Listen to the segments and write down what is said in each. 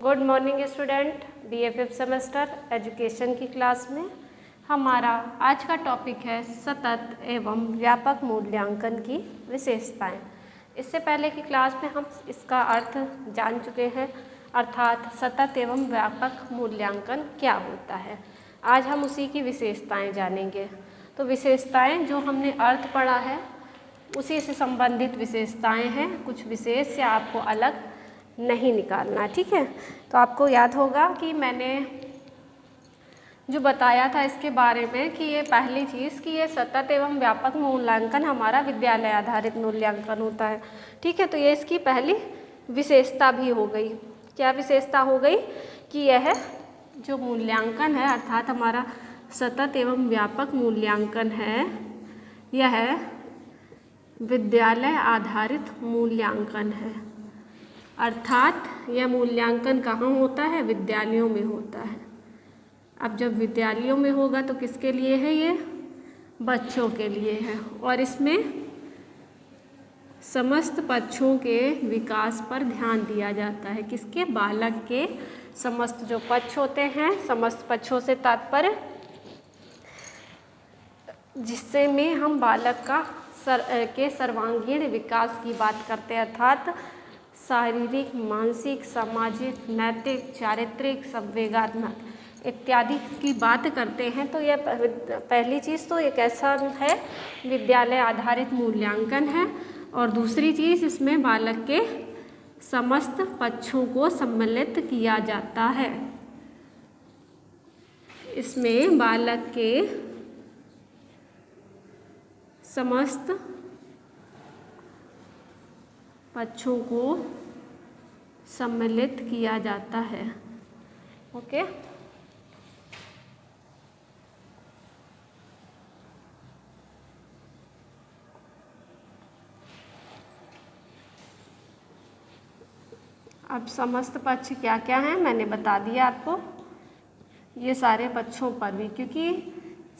Good morning student, BA5 semester education की class में हमारा आज का टॉपिक है सतत एवं व्यापक मूल्यांकन की विशेषताएं। इससे पहले की क्लास में हम इसका अर्थ जान चुके हैं, अर्थात सतत एवं व्यापक मूल्यांकन क्या होता है। आज हम उसी की विशेषताएं जानेंगे। तो विशेषताएं जो हमने अर्थ पढ़ा है उसी से संबंधित विशेषताएं हैं, कुछ विशेष या आपको अलग नहीं निकालना, ठीक है। तो आपको याद होगा कि मैंने जो बताया था इसके बारे में कि ये पहली चीज़ कि ये सतत एवं व्यापक मूल्यांकन हमारा विद्यालय आधारित मूल्यांकन होता है, ठीक है। तो ये इसकी पहली विशेषता भी हो गई। क्या विशेषता हो गई कि यह जो मूल्यांकन है अर्थात हमारा सतत एवं व्यापक मूल्यांकन है, यह विद्यालय आधारित मूल्यांकन है। अर्थात यह मूल्यांकन कहाँ होता है? विद्यालयों में होता है। अब जब विद्यालयों में होगा तो किसके लिए है? ये बच्चों के लिए है और इसमें समस्त पक्षों के विकास पर ध्यान दिया जाता है। किसके? बालक के समस्त जो पक्ष होते हैं, समस्त पक्षों से तात्पर्य जिससे में हम बालक का सर्वांगीण विकास की बात करते हैं, अर्थात शारीरिक, मानसिक, सामाजिक, नैतिक, चारित्रिक, संवेगात्मक इत्यादि की बात करते हैं। तो यह पहली चीज़ तो एक ऐसा है विद्यालय आधारित मूल्यांकन है और दूसरी चीज़ इसमें बालक के समस्त पक्षों को सम्मिलित किया जाता है। इसमें बालक के समस्त पक्षों को सम्मिलित किया जाता है। ओके, अब समस्त पक्ष क्या क्या हैं मैंने बता दिया आपको, ये सारे पक्षों पर भी, क्योंकि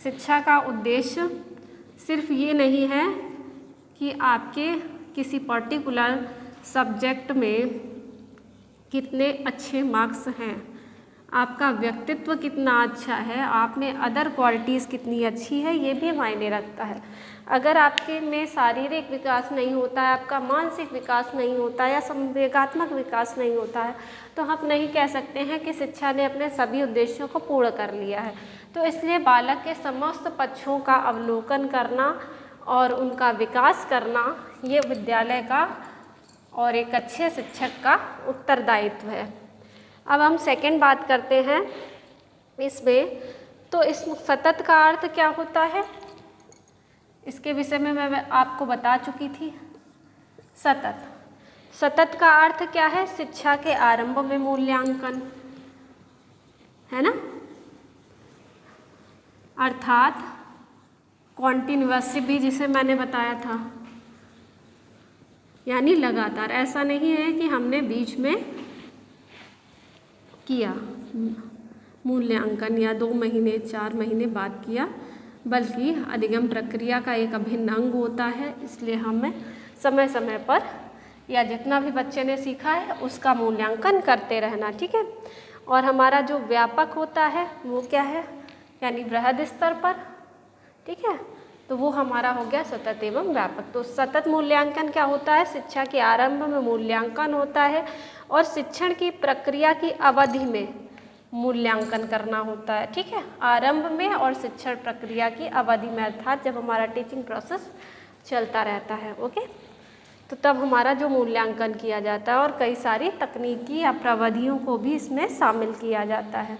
शिक्षा का उद्देश्य सिर्फ ये नहीं है कि आपके किसी पर्टिकुलर सब्जेक्ट में कितने अच्छे मार्क्स हैं, आपका व्यक्तित्व कितना अच्छा है, आप में अदर क्वालिटीज़ कितनी अच्छी है, ये भी मायने रखता है। अगर आपके में शारीरिक विकास नहीं होता है, आपका मानसिक विकास नहीं होता है या संवेगात्मक विकास नहीं होता है, तो हम नहीं कह सकते हैं कि शिक्षा ने अपने सभी उद्देश्यों को पूर्ण कर लिया है। तो इसलिए बालक के समस्त पक्षों का अवलोकन करना और उनका विकास करना ये विद्यालय का और एक अच्छे शिक्षक का उत्तरदायित्व है। अब हम सेकंड बात करते हैं इसमें। तो इस सतत का अर्थ क्या होता है, इसके विषय में मैं आपको बता चुकी थी। सतत का अर्थ क्या है? शिक्षा के आरंभ में मूल्यांकन, है ना, अर्थात कॉन्टिन्यूअस भी जिसे मैंने बताया था, यानी लगातार। ऐसा नहीं है कि हमने बीच में किया मूल्यांकन या 2 महीने 4 महीने बाद किया, बल्कि अधिगम प्रक्रिया का एक अभिन्न अंग होता है। इसलिए हमें समय समय पर या जितना भी बच्चे ने सीखा है उसका मूल्यांकन करते रहना, ठीक है। और हमारा जो व्यापक होता है वो क्या है? यानी बृहद स्तर पर, ठीक है। तो वो हमारा हो गया सतत एवं व्यापक। तो सतत मूल्यांकन क्या होता है? शिक्षा के आरंभ में मूल्यांकन होता है और शिक्षण की प्रक्रिया की अवधि में मूल्यांकन करना होता है, ठीक है। आरंभ में और शिक्षण प्रक्रिया की अवधि में, अर्थात जब हमारा टीचिंग प्रोसेस चलता रहता है, ओके, तो तब हमारा जो मूल्यांकन किया जाता है और कई सारी तकनीकी या प्रविधियों को भी इसमें शामिल किया जाता है,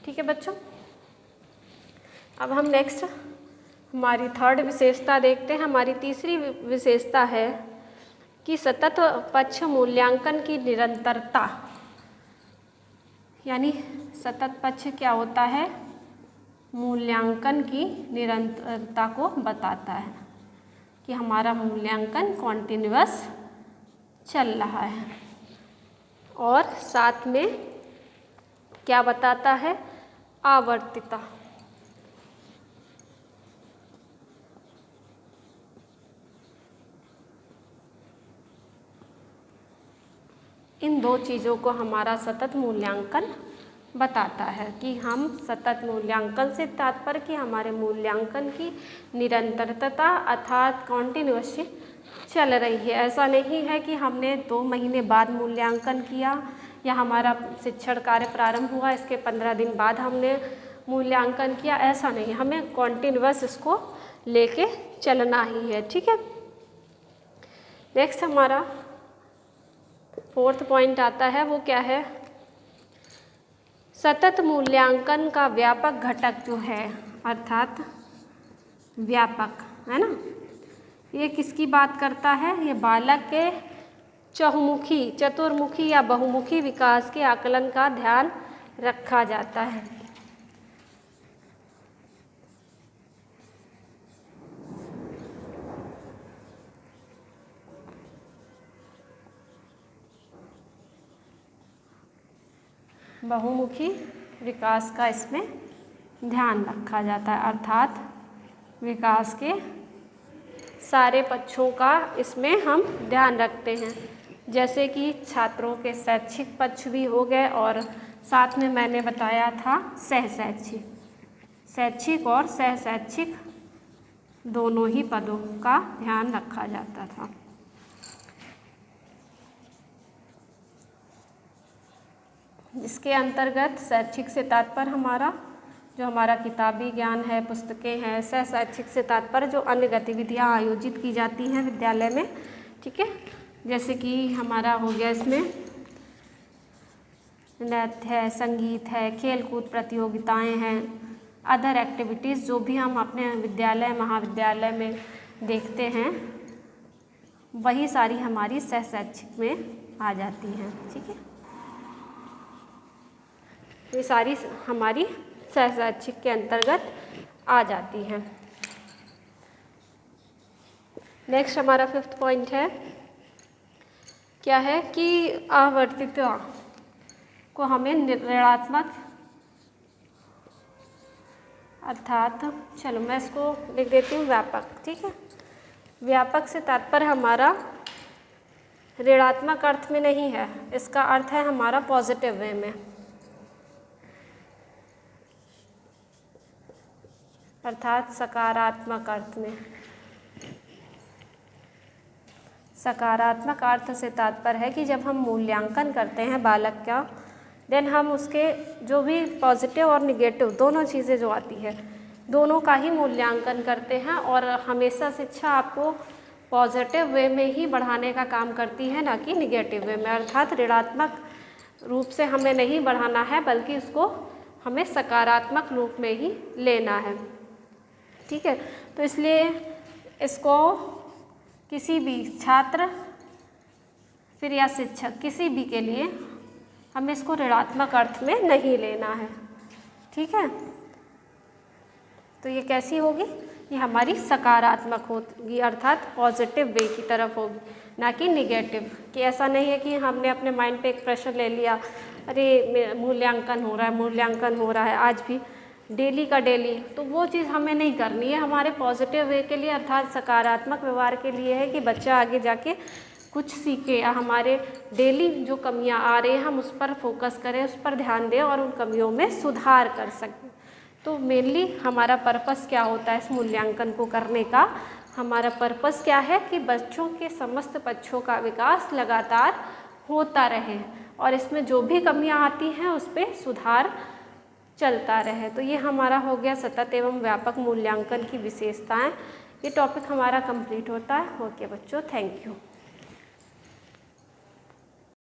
ठीक है बच्चों। अब हम नेक्स्ट हमारी थर्ड विशेषता देखते हैं। हमारी तीसरी विशेषता है कि सतत पक्ष मूल्यांकन की निरंतरता, यानी सतत पक्ष क्या होता है? मूल्यांकन की निरंतरता को बताता है कि हमारा मूल्यांकन कॉन्टिन्यूअस चल रहा है। और साथ में क्या बताता है? आवर्तिता। इन दो चीज़ों को हमारा सतत मूल्यांकन बताता है कि हम सतत मूल्यांकन से तात्पर्य कि हमारे मूल्यांकन की निरंतरता अर्थात कॉन्टिन्यूअसली चल रही है। ऐसा नहीं है कि हमने 2 महीने बाद मूल्यांकन किया या हमारा शिक्षण कार्य प्रारंभ हुआ इसके 15 दिन बाद हमने मूल्यांकन किया, ऐसा नहीं। हमें कॉन्टिन्यूअस इसको लेके चलना ही है, ठीक है। नेक्स्ट हमारा 4th पॉइंट आता है, वो क्या है? सतत मूल्यांकन का व्यापक घटक जो है अर्थात व्यापक, है ना, ये किसकी बात करता है? ये बालक के चहुमुखी, चतुर्मुखी या बहुमुखी विकास के आकलन का ध्यान रखा जाता है। बहुमुखी विकास का इसमें ध्यान रखा जाता है अर्थात विकास के सारे पक्षों का इसमें हम ध्यान रखते हैं, जैसे कि छात्रों के शैक्षिक पक्ष भी हो गए और साथ में मैंने बताया था सहशैक्षिक, शैक्षिक और सहशैक्षिक दोनों ही पदों का ध्यान रखा जाता था। इसके अंतर्गत शैक्षिक से तात्पर्य हमारा जो हमारा किताबी ज्ञान है, पुस्तकें हैं। सहशैक्षिक से तात्पर्य जो अन्य गतिविधियाँ आयोजित की जाती हैं विद्यालय में, ठीक है, जैसे कि हमारा हो गया इसमें नृत्य है, संगीत है, खेलकूद प्रतियोगिताएं हैं, अदर एक्टिविटीज़ जो भी हम अपने विद्यालय महाविद्यालय में देखते हैं वही सारी हमारी सहशैक्षिक में आ जाती हैं, ठीक है। ये सारी हमारी सहशैक्षिक के अंतर्गत आ जाती हैं। नेक्स्ट हमारा 5th पॉइंट है, क्या है कि आवर्तिता को हमें ऋणात्मक अर्थात, चलो मैं इसको लिख देती हूँ व्यापक, ठीक है। व्यापक से तात्पर्य हमारा ऋणात्मक अर्थ में नहीं है, इसका अर्थ है हमारा पॉजिटिव वे में, अर्थात सकारात्मक अर्थ में। सकारात्मक अर्थ से तात्पर्य है कि जब हम मूल्यांकन करते हैं बालक का, देन हम उसके जो भी पॉजिटिव और निगेटिव दोनों चीज़ें जो आती है दोनों का ही मूल्यांकन करते हैं। और हमेशा शिक्षा आपको पॉजिटिव वे में ही बढ़ाने का काम करती है, ना कि निगेटिव वे में, अर्थात ऋणात्मक रूप से हमें नहीं बढ़ाना है बल्कि उसको हमें सकारात्मक रूप में ही लेना है, ठीक है। तो इसलिए इसको किसी भी छात्र फिर या शिक्षक किसी भी के लिए हमें इसको ऋणात्मक अर्थ में नहीं लेना है, ठीक है। तो ये कैसी होगी? ये हमारी सकारात्मक होगी अर्थात पॉजिटिव वे की तरफ होगी, ना कि निगेटिव। कि ऐसा नहीं है कि हमने अपने माइंड पे एक प्रश्न ले लिया, अरे मूल्यांकन हो रहा है, मूल्यांकन हो रहा है आज भी डेली का डेली, तो वो चीज़ हमें नहीं करनी है। हमारे पॉजिटिव वे के लिए अर्थात सकारात्मक व्यवहार के लिए है कि बच्चा आगे जाके कुछ सीखे या हमारे डेली जो कमियां आ रही हैं हम उस पर फोकस करें, उस पर ध्यान दें और उन कमियों में सुधार कर सकें। तो मेनली हमारा पर्पस क्या होता है इस मूल्यांकन को करने का? हमारा पर्पस क्या है कि बच्चों के समस्त पक्षों का विकास लगातार होता रहे और इसमें जो भी कमियां आती हैं उस पर सुधार चलता रहे। तो ये हमारा हो गया सतत एवं व्यापक मूल्यांकन की विशेषताएं। ये टॉपिक हमारा कंप्लीट होता है। ओके बच्चों, थैंक यू।